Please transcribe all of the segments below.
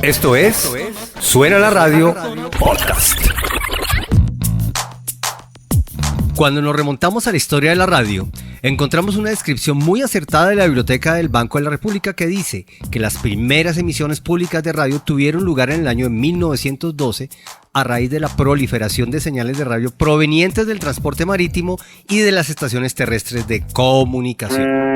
Esto es Suena la Radio Podcast. Cuando nos remontamos a la historia de la radio, encontramos una descripción muy acertada de la biblioteca del Banco de la República que dice que las primeras emisiones públicas de radio tuvieron lugar en el año de 1912 a raíz de la proliferación de señales de radio provenientes del transporte marítimo y de las estaciones terrestres de comunicación.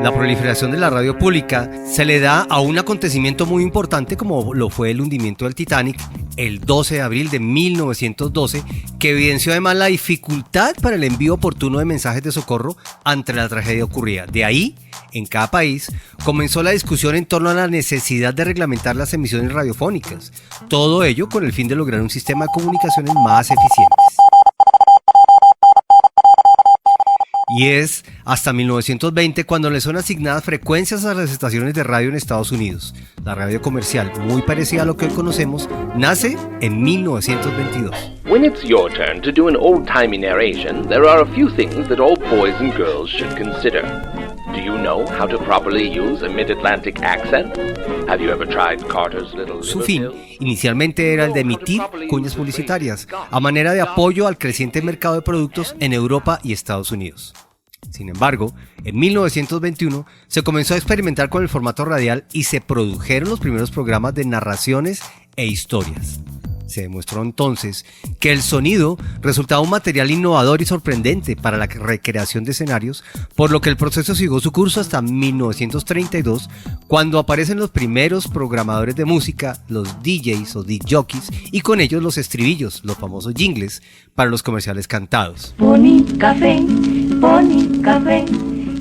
La proliferación de la radio pública se le da a un acontecimiento muy importante como lo fue el hundimiento del Titanic el 12 de abril de 1912, que evidenció además la dificultad para el envío oportuno de mensajes de socorro ante la tragedia ocurrida. De ahí, en cada país, comenzó la discusión en torno a la necesidad de reglamentar las emisiones radiofónicas, todo ello con el fin de lograr un sistema de comunicaciones más eficientes. Y es hasta 1920 cuando le son asignadas frecuencias a las estaciones de radio en Estados Unidos. La radio comercial, muy parecida a lo que hoy conocemos, nace en 1922. When it's your turn to do an old-timey narration, there are a few things that all boys and girls should consider. Do you know how to properly use a mid-Atlantic accent? Have you ever tried Carter's Little Su fin inicialmente era el de emitir cuñas publicitarias a manera de apoyo al creciente mercado de productos en Europa y Estados Unidos. Sin embargo, en 1921 se comenzó a experimentar con el formato radial y se produjeron los primeros programas de narraciones e historias. Se demostró entonces que el sonido resultaba un material innovador y sorprendente para la recreación de escenarios, por lo que el proceso siguió su curso hasta 1932, cuando aparecen los primeros programadores de música, los DJs o disc jockeys, y con ellos los estribillos, los famosos jingles, para los comerciales cantados. Pony Café,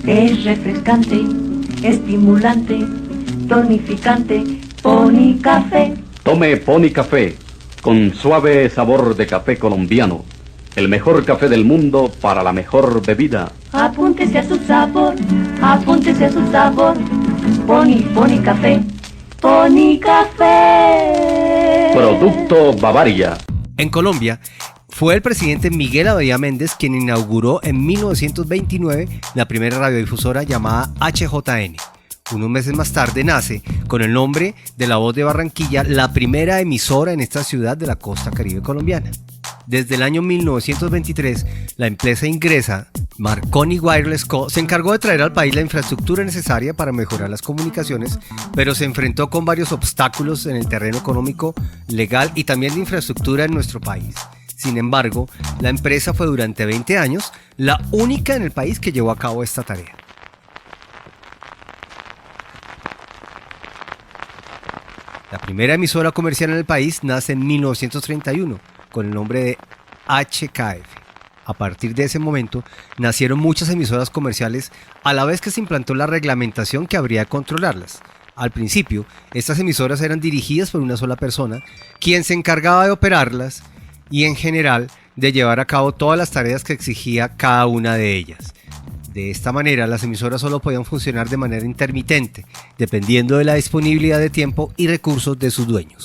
es refrescante, estimulante, tonificante, Pony Café. Tome Pony Café, con suave sabor de café colombiano. El mejor café del mundo para la mejor bebida. Apúntese a su sabor, apúntese a su sabor. Pony Café, Pony Café. Producto Bavaria. En Colombia, fue el presidente Miguel Abadía Méndez quien inauguró en 1929 la primera radiodifusora llamada HJN. Unos meses más tarde nace, con el nombre de La Voz de Barranquilla, la primera emisora en esta ciudad de la costa caribe colombiana. Desde el año 1923, la empresa inglesa Marconi Wireless Co. se encargó de traer al país la infraestructura necesaria para mejorar las comunicaciones, pero se enfrentó con varios obstáculos en el terreno económico, legal y también de infraestructura en nuestro país. Sin embargo, la empresa fue durante 20 años la única en el país que llevó a cabo esta tarea. La primera emisora comercial en el país nace en 1931 con el nombre de HKF. A partir de ese momento nacieron muchas emisoras comerciales a la vez que se implantó la reglamentación que habría de controlarlas. Al principio, estas emisoras eran dirigidas por una sola persona, quien se encargaba de operarlas y en general de llevar a cabo todas las tareas que exigía cada una de ellas. De esta manera, las emisoras solo podían funcionar de manera intermitente, dependiendo de la disponibilidad de tiempo y recursos de sus dueños.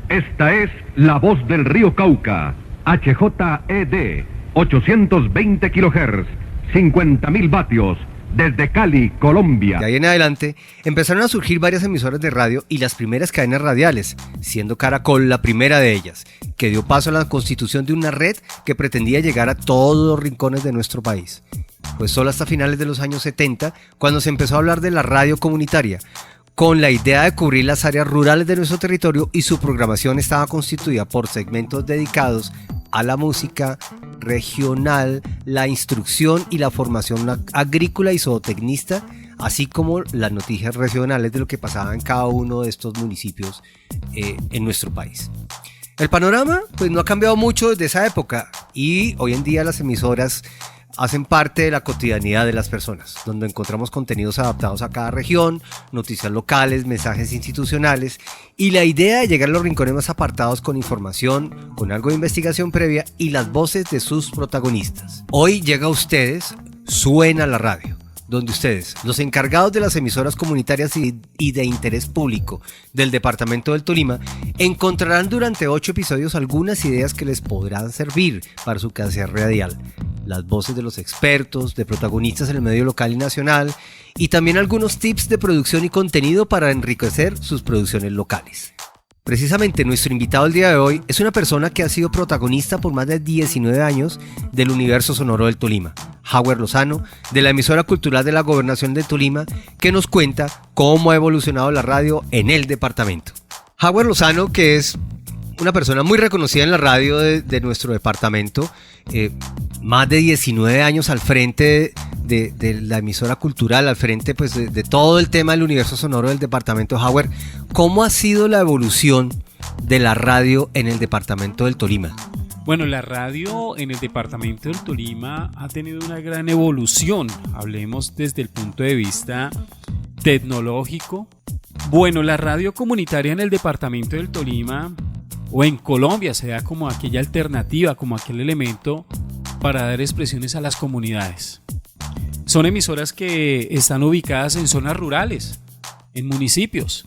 Esta es La Voz del Río Cauca, HJED, 820 kHz, 50.000 vatios. Desde Cali, Colombia. De ahí en adelante empezaron a surgir varias emisoras de radio y las primeras cadenas radiales, siendo Caracol la primera de ellas, que dio paso a la constitución de una red que pretendía llegar a todos los rincones de nuestro país. Fue solo hasta finales de los años 70 cuando se empezó a hablar de la radio comunitaria, con la idea de cubrir las áreas rurales de nuestro territorio, y su programación estaba constituida por segmentos dedicados a la música regional, la instrucción y la formación agrícola y zootecnista, así como las noticias regionales de lo que pasaba en cada uno de estos municipios en nuestro país. El panorama pues no ha cambiado mucho desde esa época, y hoy en día las emisoras hacen parte de la cotidianidad de las personas, donde encontramos contenidos adaptados a cada región, noticias locales, mensajes institucionales, y la idea de llegar a los rincones más apartados con información, con algo de investigación previa y las voces de sus protagonistas. Hoy llega a ustedes Suena la Radio, donde ustedes, los encargados de las emisoras comunitarias y de interés público del departamento del Tolima, encontrarán durante 8 episodios algunas ideas que les podrán servir para su quehacer radial. Las voces de los expertos, de protagonistas en el medio local y nacional, y también algunos tips de producción y contenido para enriquecer sus producciones locales. Precisamente nuestro invitado el día de hoy es una persona que ha sido protagonista por más de 19 años del universo sonoro del Tolima, Howard Lozano, de la emisora cultural de la Gobernación del Tolima, que nos cuenta cómo ha evolucionado la radio en el departamento. Howard Lozano, que es una persona muy reconocida en la radio de nuestro departamento, más de 19 años al frente de la emisora cultural, al frente pues, de todo el tema del universo sonoro del departamento. Howard, ¿cómo ha sido la evolución de la radio en el departamento del Tolima? Bueno, la radio en el departamento del Tolima ha tenido una gran evolución. Hablemos desde el punto de vista tecnológico. Bueno, la radio comunitaria en el departamento del Tolima o en Colombia se da como aquella alternativa, como aquel elemento para dar expresiones a las comunidades. Son emisoras que están ubicadas en zonas rurales, en municipios,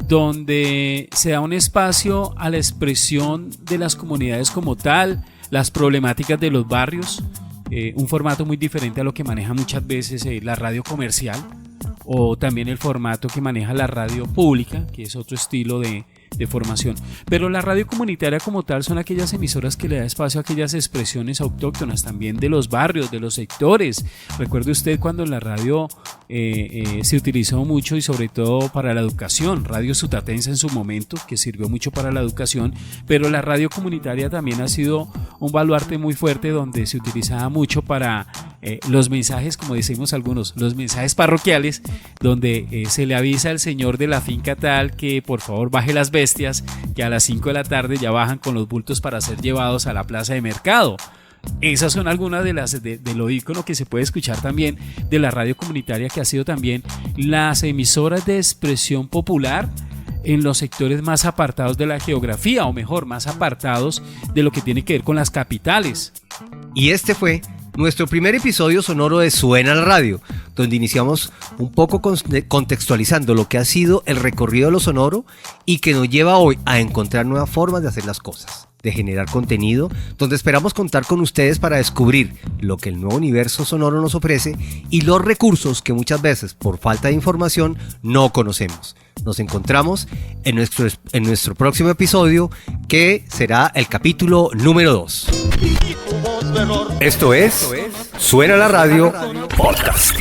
donde se da un espacio a la expresión de las comunidades como tal, las problemáticas de los barrios, un formato muy diferente a lo que maneja muchas veces la radio comercial o también el formato que maneja la radio pública, que es otro estilo de formación. Pero la radio comunitaria como tal son aquellas emisoras que le da espacio a aquellas expresiones autóctonas también de los barrios, de los sectores. Recuerde usted cuando la radio se utilizó mucho y sobre todo para la educación, Radio Sutatensa en su momento, que sirvió mucho para la educación, pero la radio comunitaria también ha sido un baluarte muy fuerte donde se utilizaba mucho para los mensajes, como decimos algunos, los mensajes parroquiales, donde se le avisa al señor de la finca tal que por favor baje las bestias, que a las 5 de la tarde ya bajan con los bultos para ser llevados a la plaza de mercado. Esas son algunas de lo ícono que se puede escuchar también de la radio comunitaria, que ha sido también las emisoras de expresión popular en los sectores más apartados de la geografía, o mejor, más apartados de lo que tiene que ver con las capitales. Y este fue nuestro primer episodio sonoro de Suena la Radio, donde iniciamos un poco contextualizando lo que ha sido el recorrido de lo sonoro y que nos lleva hoy a encontrar nuevas formas de hacer las cosas, de generar contenido, donde esperamos contar con ustedes para descubrir lo que el nuevo universo sonoro nos ofrece y los recursos que muchas veces, por falta de información, no conocemos. Nos encontramos en nuestro próximo episodio, que será el capítulo número 2. Esto es Suena la Radio Podcast.